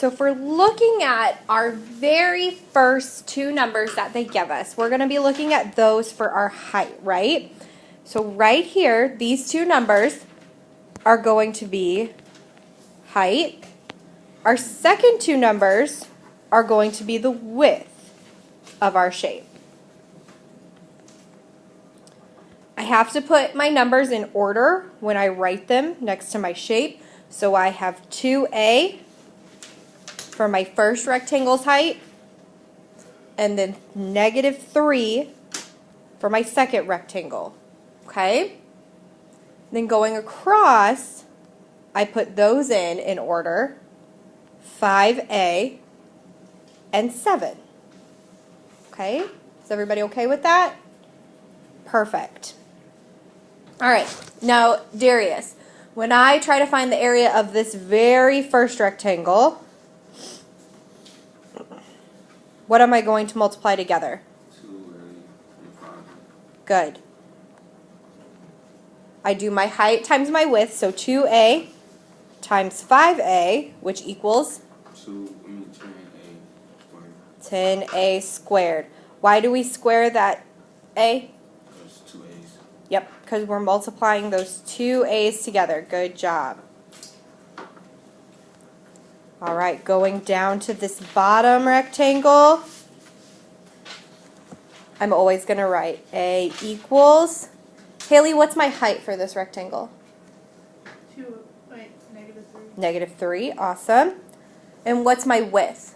So if we're looking at our very first two numbers that they give us, we're going to be looking at those for our height, right? So right here, these two numbers are going to be height. Our second two numbers are going to be the width of our shape. I have to put my numbers in order when I write them next to my shape. So I have 2a for my first rectangle's height, and then -3 for my second rectangle. Okay? Then going across, I put those in order, 5a and 7. Okay? Is everybody okay with that? Perfect. All right. Now, Darius, when I try to find the area of this very first rectangle, what am I going to multiply together? 2a and 5. Good. I do my height times my width, so 2a times 5a, which equals 10a squared. Why do we square that a? That's 2 a's. Yep, because we're multiplying those two a's together. Good job. All right, going down to this bottom rectangle, I'm always going to write a equals. Haley, what's my height for this rectangle? -3. Awesome. And what's my width?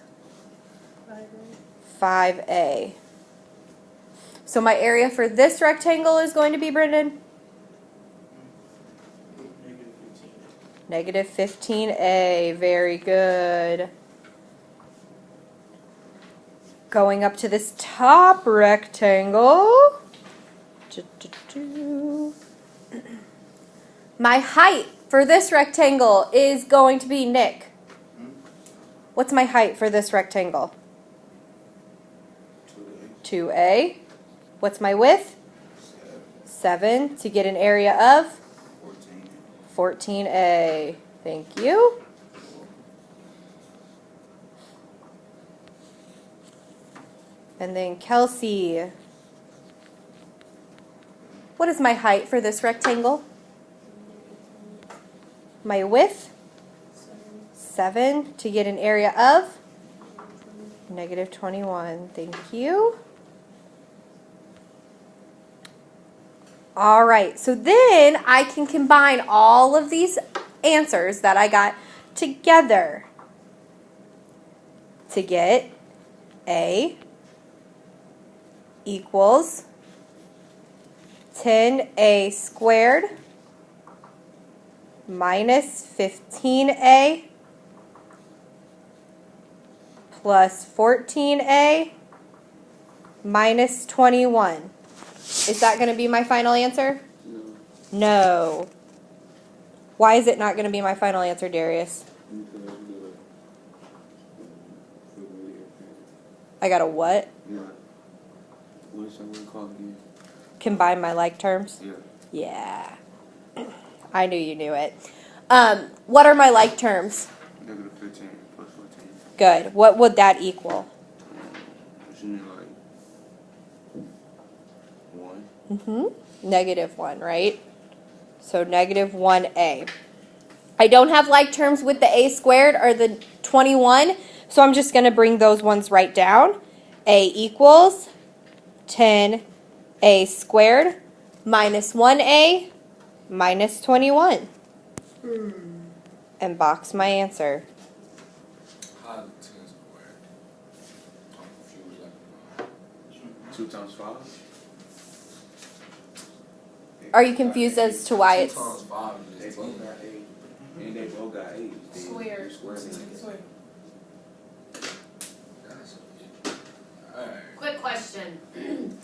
5a. So my area for this rectangle is going to be, Brendan? -15a. Very good. Going up to this top rectangle. My height for this rectangle is going to be, Nick. What's my height for this rectangle? 2a. What's my width? 7. To get an area of? 14a. Thank you. And then Kelsey. What is my height for this rectangle? My width? 7. To get an area of? -21. Thank you. All right, so then I can combine all of these answers that I got together to get a equals 10a squared minus 15a plus 14a minus 21. Is that going to be my final answer? No. Why is it not going to be my final answer, Darius? I got a what? Yeah. What is that word called again? Combine my like terms? Yeah. Yeah. I knew you knew it. What are my like terms? -15 plus 14. Good. What would that equal? Isn't it like 1? -1, right? So -1a. I don't have like terms with the a squared or the 21, so I'm just going to bring those ones right down. A equals 10a squared minus 1a minus 21. And box my answer. How is 10 squared? I'm confused. 2 times 5? Are you confused as to why it's... 2 times 5 is 10. And they both got 8. Squared. Alright. Quick question.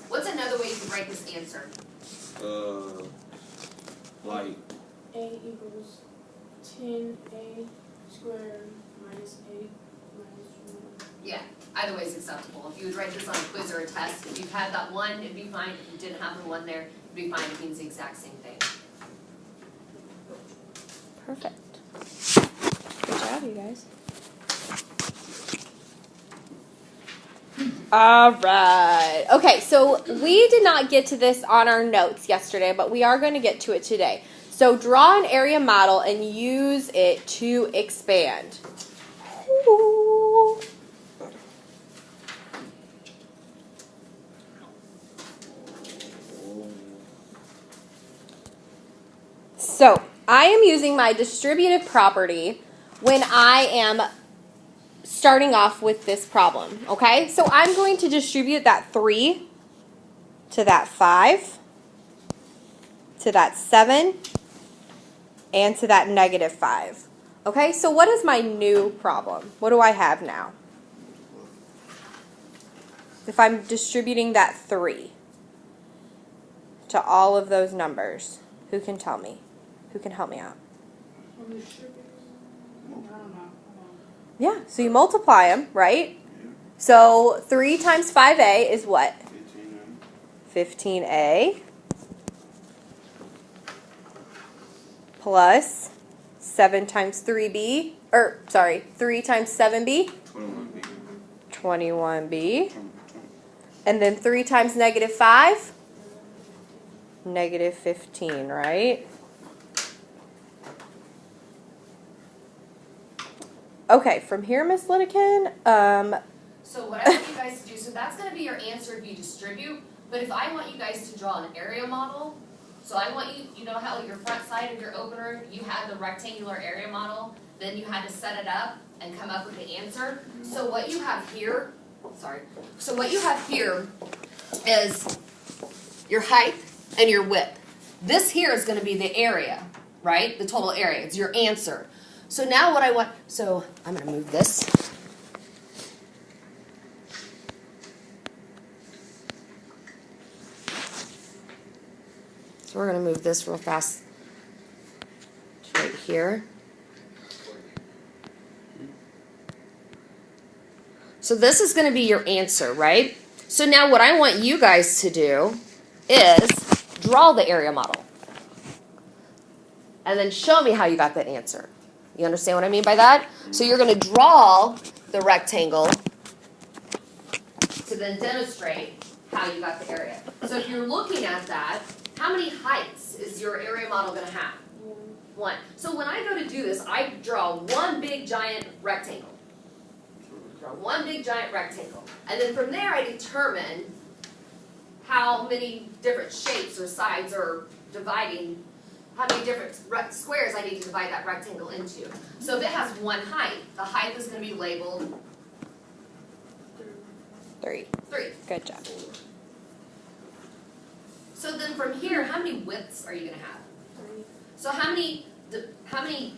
What's another way you can write this answer? Like, A equals 10a squared minus a minus 1. Yeah, either way is acceptable. If you would write this on a quiz or a test, if you had that one, it'd be fine. If you didn't have the one there, it'd be fine. It means the exact same thing. Perfect. Good job, you guys. All right. Okay, so we did not get to this on our notes yesterday, but we are going to get to it today. So draw an area model and use it to expand. Ooh. So I am using my distributive property when I am starting off with this problem, okay? So I'm going to distribute that 3 to that 5 to that 7 and to that -5. Okay, so what is my new problem? What do I have now? If I'm distributing that 3 to all of those numbers, who can tell me? Who can help me out? I don't know. Yeah, so you multiply them, right? So 3 times 5a is what? 15a plus 7 times 3b, 3 times 7b, 21B. 21b. And then 3 times -5, -15, right? Okay, from here, Miss Linekin, So what I want you guys to do, so that's gonna be your answer if you distribute, but if I want you guys to draw an area model, so I want you, you know how your front side of your opener, you had the rectangular area model, then you had to set it up and come up with the answer. So what you have here, so what you have here is your height and your width. This here is gonna be the area, right? The total area, it's your answer. So now what I want, so I'm gonna move this. So we're going to move this real fast to right here. So this is going to be your answer, right? So now what I want you guys to do is draw the area model. And then show me how you got that answer. You understand what I mean by that? So you're going to draw the rectangle to then demonstrate how you got the area. So if you're looking at that, how many heights is your area model going to have? 1. So when I go to do this, I draw one big giant rectangle. Draw one big giant rectangle. And then from there I determine how many different shapes or sides are dividing, how many different squares I need to divide that rectangle into. So if it has 1 height, the height is going to be labeled 3. 3. Good job. So then from here, how many widths are you going to have? 3. So how many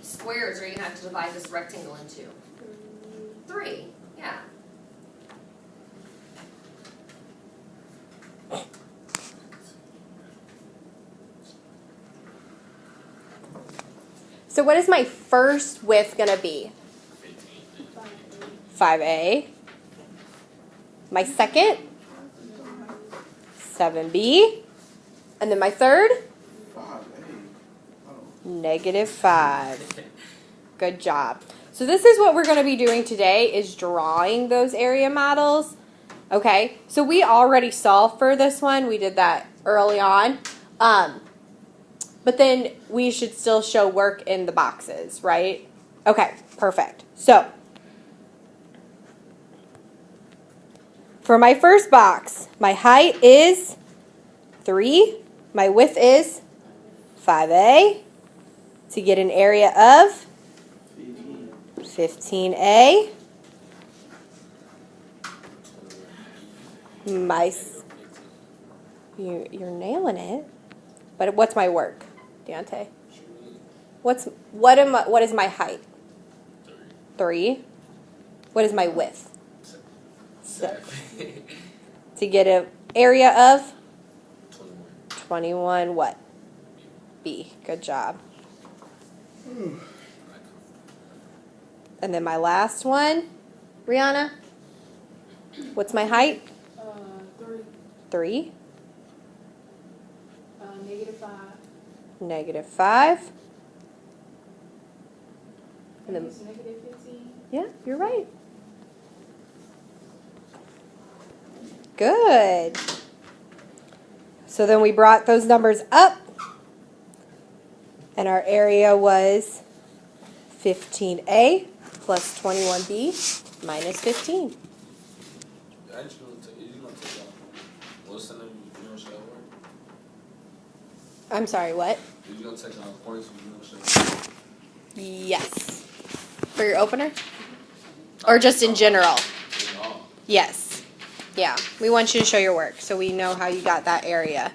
squares are you going to have to divide this rectangle into? 3. Yeah. So what is my first width going to be? 5a. My second? 7b. And then my third? -5. Good job. So this is what we're going to be doing today, is drawing those area models. Okay, so we already solved for this one. We did that early on. But then we should still show work in the boxes, right? Okay, perfect. So for my first box, my height is 3. My width is 5a. To get an area of 15a. You're nailing it. But what's my work, Deontay? What is my height? 3. What is my width? 7. To get an area of 21 what? B. Good job. And then my last one, Rihanna. What's my height? 3. 3. -5. -5. And then, It's -15. yeah, you're right. Good. So then we brought those numbers up, and our area was 15A plus 21B minus 15. Actually, you're gonna take out. What's the name? You know, show work. I'm sorry, what? You're gonna take out points from you know, show work. Yes. For your opener? Or just in general? Oh. Yes. Yeah. We want you to show your work so we know how you got that area.